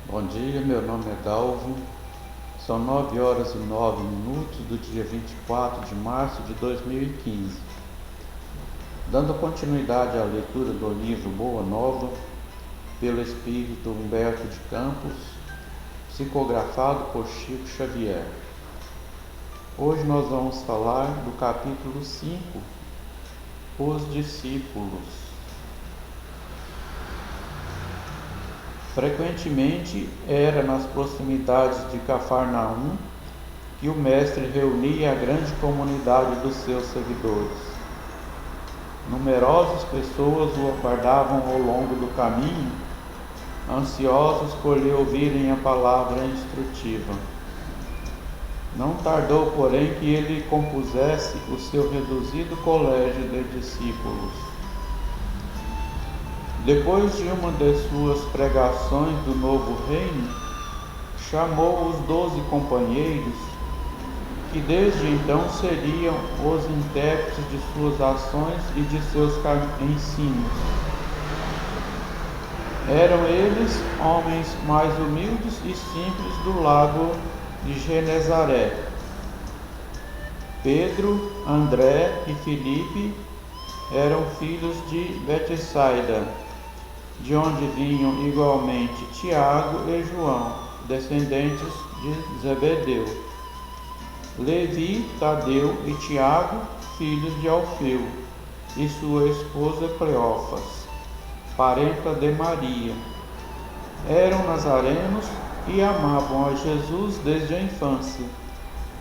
Bom dia, meu nome é Dalvo. São 9h09 do dia 24 de março de 2015. Dando continuidade à leitura do livro Boa Nova, pelo espírito Humberto de Campos, psicografado por Chico Xavier. Hoje nós vamos falar do capítulo 5, Os Discípulos. Frequentemente era nas proximidades de Cafarnaum que o mestre reunia a grande comunidade dos seus seguidores. Numerosas pessoas o aguardavam ao longo do caminho, ansiosos por lhe ouvirem a palavra instrutiva. Não tardou, porém, que ele compusesse o seu reduzido colégio de discípulos. Depois de uma de suas pregações do novo reino, chamou os 12 companheiros, que desde então seriam os intérpretes de suas ações e de seus ensinos. Eram eles homens mais humildes e simples do lago de Genezaré. Pedro, André e Filipe eram filhos de Betsaida, de onde vinham igualmente Tiago e João, descendentes de Zebedeu. Levi, Tadeu e Tiago, filhos de Alfeu, e sua esposa Cleófas, parenta de Maria. Eram nazarenos e amavam a Jesus desde a infância,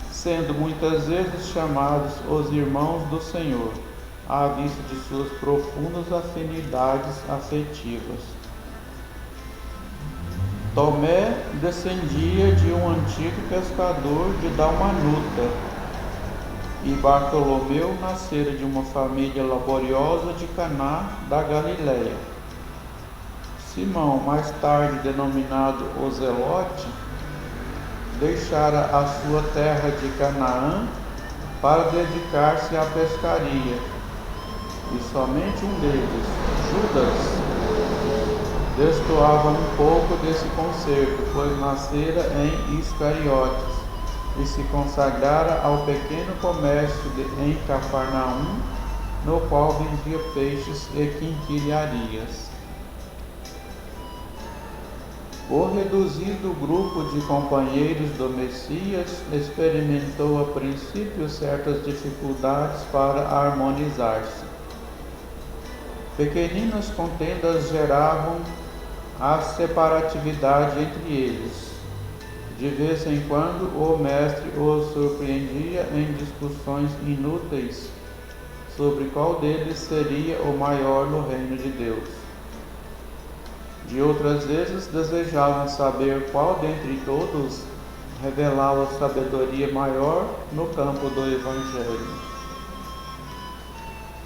sendo muitas vezes chamados os irmãos do Senhor, à vista de suas profundas afinidades afetivas. Tomé descendia de um antigo pescador de Dalmanuta, e Bartolomeu nascera de uma família laboriosa de Caná da Galileia. Simão, mais tarde denominado o Zelote, deixara a sua terra de Canaã para dedicar-se à pescaria, e somente um deles, Judas, destoava um pouco desse concerto, pois nascera em Iscariotes e se consagrara ao pequeno comércio em Cafarnaum, no qual vendia peixes e quinquilharias. O reduzido grupo de companheiros do Messias experimentou a princípio certas dificuldades para harmonizar-se. Pequeninas contendas geravam a separatividade entre eles. De vez em quando o mestre os surpreendia em discussões inúteis sobre qual deles seria o maior no reino de Deus. De outras vezes desejavam saber qual dentre todos revelava sabedoria maior no campo do Evangelho.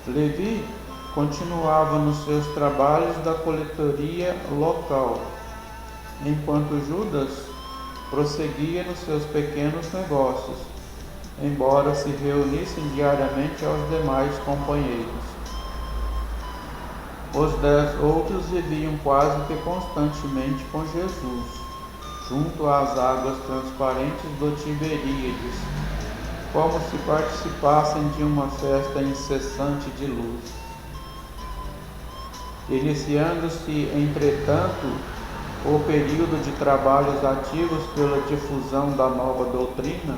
Levi continuava nos seus trabalhos da coletoria local, enquanto Judas prosseguia nos seus pequenos negócios, embora se reunissem diariamente aos demais companheiros. Os 10 outros viviam quase que constantemente com Jesus, junto às águas transparentes do Tiberíades, como se participassem de uma festa incessante de luz. Iniciando-se, entretanto, o período de trabalhos ativos pela difusão da nova doutrina,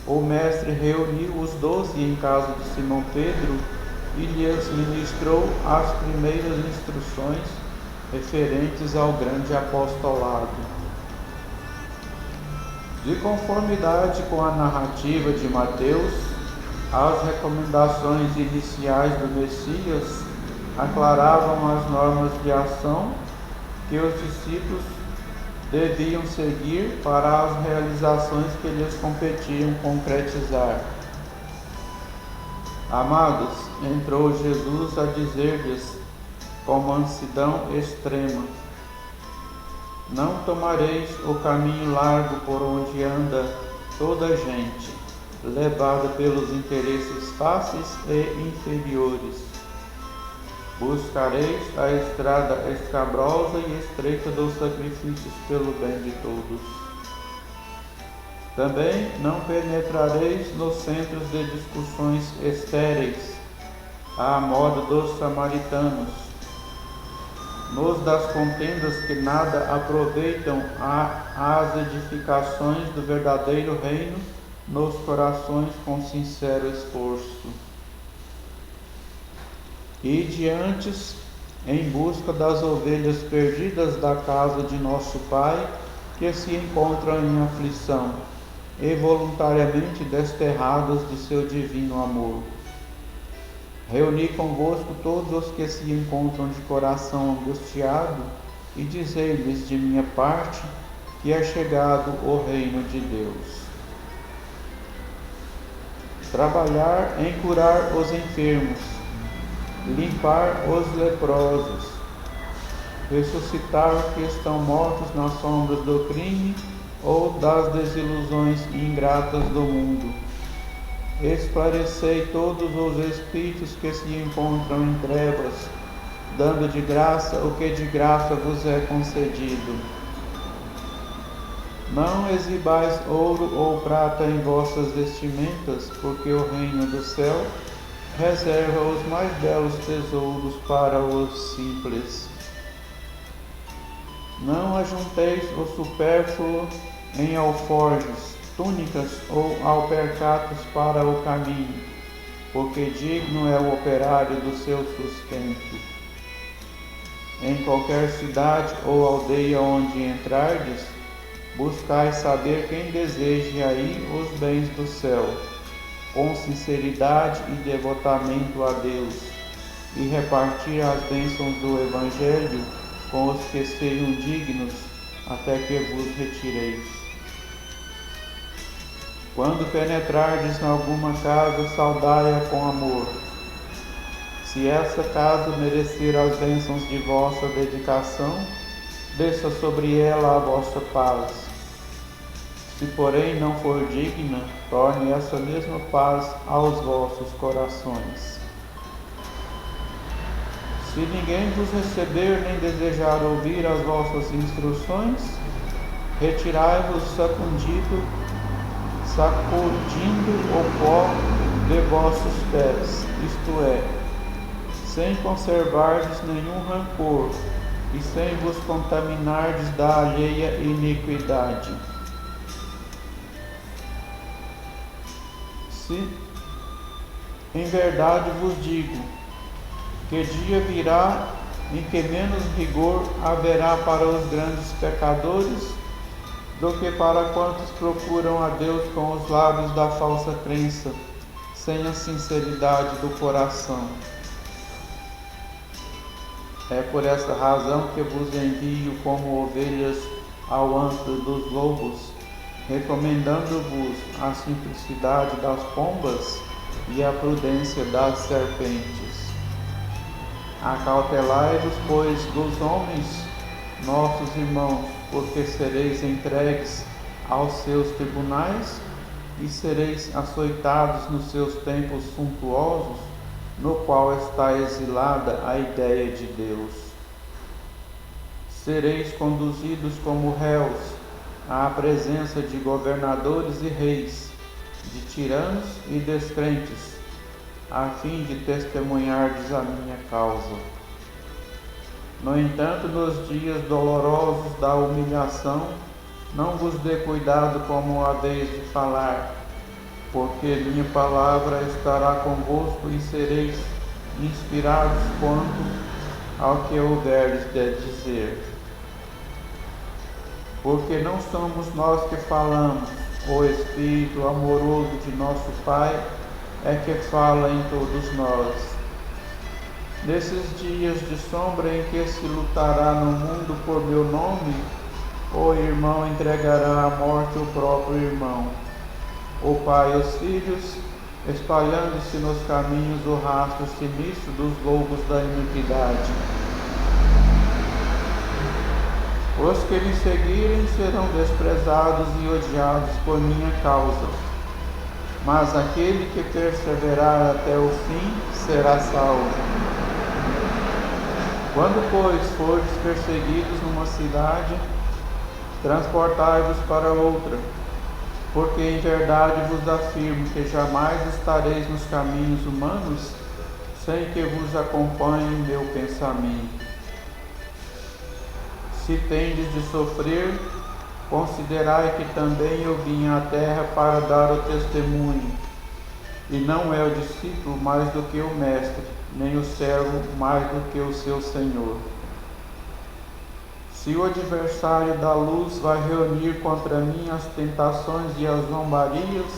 o mestre reuniu os 12 em casa de Simão Pedro e lhes ministrou as primeiras instruções referentes ao grande apostolado. De conformidade com a narrativa de Mateus, as recomendações iniciais do Messias aclaravam as normas de ação que os discípulos deviam seguir para as realizações que lhes competiam concretizar. Amados, entrou Jesus a dizer-lhes com mansidão extrema: não tomareis o caminho largo por onde anda toda a gente, levada pelos interesses fáceis e inferiores. Buscareis a estrada escabrosa e estreita dos sacrifícios pelo bem de todos. Também não penetrareis nos centros de discussões estéreis, à moda dos samaritanos, nos das contendas que nada aproveitam às edificações do verdadeiro reino nos corações com sincero esforço. Ide antes em busca das ovelhas perdidas da casa de nosso Pai, que se encontram em aflição e voluntariamente desterradas de seu divino amor. Reuni convosco todos os que se encontram de coração angustiado e dizei-lhes de minha parte que é chegado o reino de Deus. Trabalhar em curar os enfermos, limpar os leprosos, ressuscitar os que estão mortos nas sombras do crime ou das desilusões ingratas do mundo. Esclarecei todos os espíritos que se encontram em trevas, dando de graça o que de graça vos é concedido. Não exibais ouro ou prata em vossas vestimentas, porque o reino do céu reserva os mais belos tesouros para os simples. Não ajunteis o supérfluo em alforjes, túnicas ou alpercatos para o caminho, porque digno é o operário do seu sustento. Em qualquer cidade ou aldeia onde entrardes, buscai saber quem deseje aí os bens do céu, com sinceridade e devotamento a Deus, e repartir as bênçãos do Evangelho com os que sejam dignos, até que vos retireis. Quando penetrardes em alguma casa, saudai-a com amor. Se essa casa merecer as bênçãos de vossa dedicação, desça sobre ela a vossa paz. Se, porém, não for digna, torne essa mesma paz aos vossos corações. Se ninguém vos receber nem desejar ouvir as vossas instruções, retirai-vos sacudindo o pó de vossos pés, isto é, sem conservardes nenhum rancor e sem vos contaminardes da alheia iniquidade. Se em verdade vos digo que dia virá em que menos rigor haverá para os grandes pecadores do que para quantos procuram a Deus com os lábios da falsa crença, sem a sinceridade do coração. É por essa razão que vos envio como ovelhas ao antro dos lobos, recomendando-vos a simplicidade das pombas e a prudência das serpentes. Acautelai-vos, pois, dos homens, nossos irmãos, porque sereis entregues aos seus tribunais e sereis açoitados nos seus templos suntuosos, no qual está exilada a ideia de Deus. Sereis conduzidos como réus à presença de governadores e reis, de tiranos e descrentes, a fim de testemunhardes a minha causa. No entanto, nos dias dolorosos da humilhação, não vos dê cuidado como haveis de falar, porque minha palavra estará convosco e sereis inspirados quanto ao que houveres de dizer. Porque não somos nós que falamos, o Espírito amoroso de nosso Pai é que fala em todos nós. Nesses dias de sombra em que se lutará no mundo por meu nome, o irmão entregará à morte o próprio irmão, o pai e os filhos, espalhando-se nos caminhos o rastro sinistro dos lobos da iniquidade. Os que lhe seguirem serão desprezados e odiados por minha causa, mas aquele que perseverar até o fim será salvo. Quando, pois, fordes perseguidos numa cidade, transportai-vos para outra, porque em verdade vos afirmo que jamais estareis nos caminhos humanos, sem que vos acompanhe meu pensamento. Se tendes de sofrer, considerai que também eu vim à terra para dar o testemunho, e não é o discípulo mais do que o mestre, nem o servo mais do que o seu senhor. Se o adversário da luz vai reunir contra mim as tentações e as zombarias,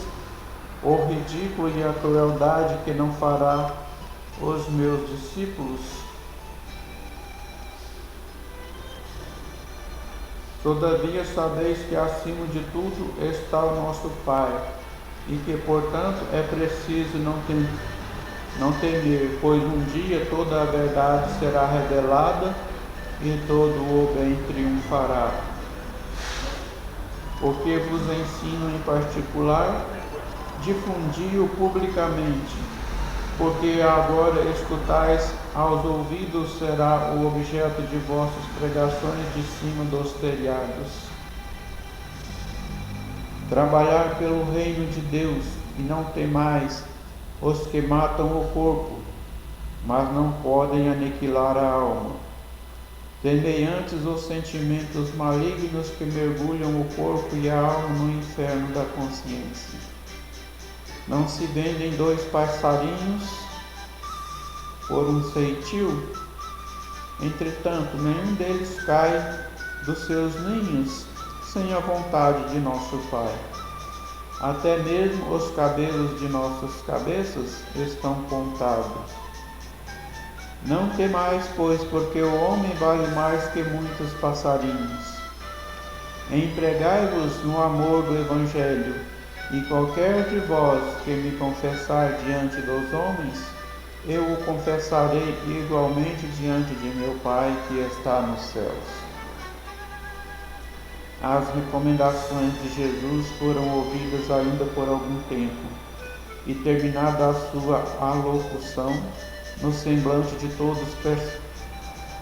o ridículo e a crueldade que não fará os meus discípulos, todavia sabeis que acima de tudo está o nosso Pai, e que, portanto, é preciso não temer, pois um dia toda a verdade será revelada e todo o bem triunfará. O que vos ensino em particular, difundi-o publicamente, porque agora escutais aos ouvidos será o objeto de vossas pregações de cima dos telhados. Trabalhar pelo reino de Deus, e não temais os que matam o corpo, mas não podem aniquilar a alma. Temei antes os sentimentos malignos que mergulham o corpo e a alma no inferno da consciência. Não se vendem 2 passarinhos por um ceitil? Entretanto, nenhum deles cai dos seus ninhos sem a vontade de nosso Pai. Até mesmo os cabelos de nossas cabeças estão contados. Não temais, pois, porque o homem vale mais que muitos passarinhos. Empregai-vos no amor do Evangelho, e qualquer de vós que me confessar diante dos homens, eu o confessarei igualmente diante de meu Pai que está nos céus. As recomendações de Jesus foram ouvidas ainda por algum tempo, e terminada a sua alocução, no semblante de todos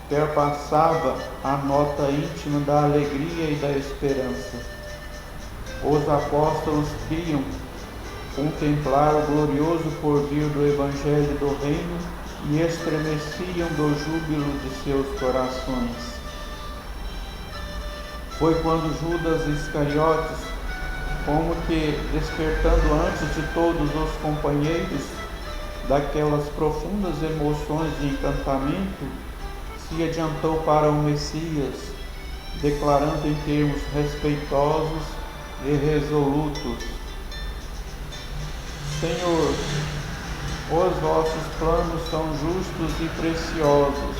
perpassava a nota íntima da alegria e da esperança. Os apóstolos queriam contemplar o glorioso porvir do Evangelho do Reino e estremeciam do júbilo de seus corações. Foi quando Judas Iscariotes, como que despertando antes de todos os companheiros daquelas profundas emoções de encantamento, se adiantou para o Messias, declarando em termos respeitosos e resolutos: Senhor, os vossos planos são justos e preciosos.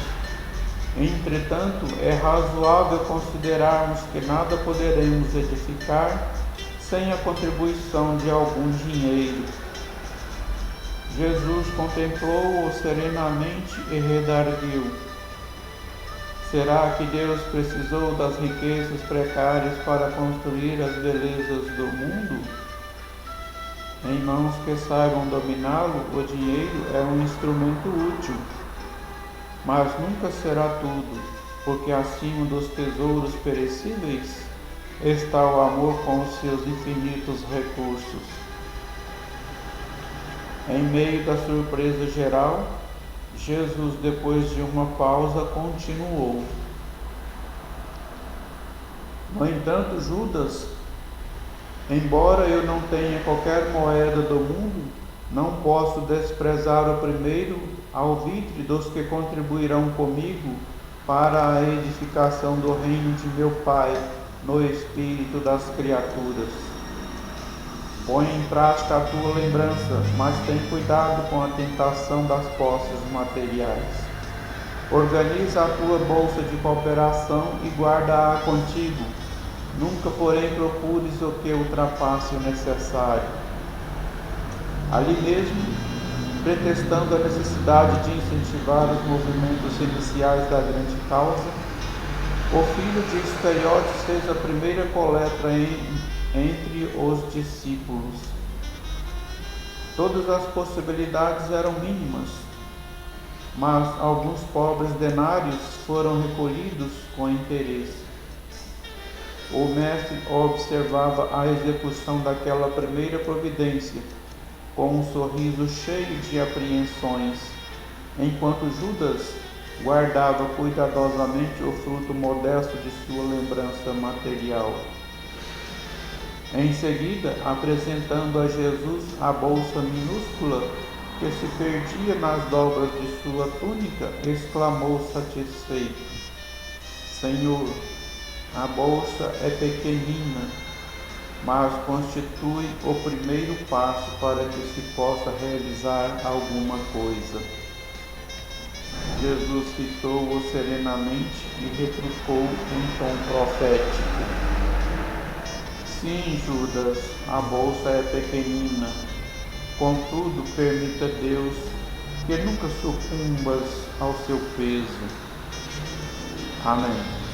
Entretanto, é razoável considerarmos que nada poderemos edificar sem a contribuição de algum dinheiro. Jesus contemplou-o serenamente e redarguiu: será que Deus precisou das riquezas precárias para construir as belezas do mundo? Em mãos que saibam dominá-lo, o dinheiro é um instrumento útil, mas nunca será tudo, porque acima dos tesouros perecíveis está o amor com os seus infinitos recursos. Em meio da surpresa geral, Jesus, depois de uma pausa, continuou: no entanto, Judas, embora eu não tenha qualquer moeda do mundo, não posso desprezar o primeiro alvitre dos que contribuirão comigo para a edificação do reino de meu Pai no espírito das criaturas. Põe em prática a tua lembrança, mas tem cuidado com a tentação das posses materiais. Organiza a tua bolsa de cooperação e guarda-a contigo. Nunca, porém, procures o que ultrapasse o necessário. Ali mesmo, pretextando a necessidade de incentivar os movimentos iniciais da grande causa, o filho de Iscariotes fez a primeira coleta entre os discípulos. Todas as possibilidades eram mínimas. mas alguns pobres denários foram recolhidos com interesse. O mestre observava a execução daquela primeira providência com um sorriso cheio de apreensões, enquanto Judas guardava cuidadosamente o fruto modesto de sua lembrança material. Em seguida, apresentando a Jesus a bolsa minúscula que se perdia nas dobras de sua túnica, exclamou satisfeito: Senhor, a bolsa é pequenina, mas constitui o primeiro passo para que se possa realizar alguma coisa. Jesus fitou-o serenamente e retrucou em tom profético: Sim, Judas, a bolsa é pequenina, contudo permita Deus que nunca sucumbas ao seu peso. Amém.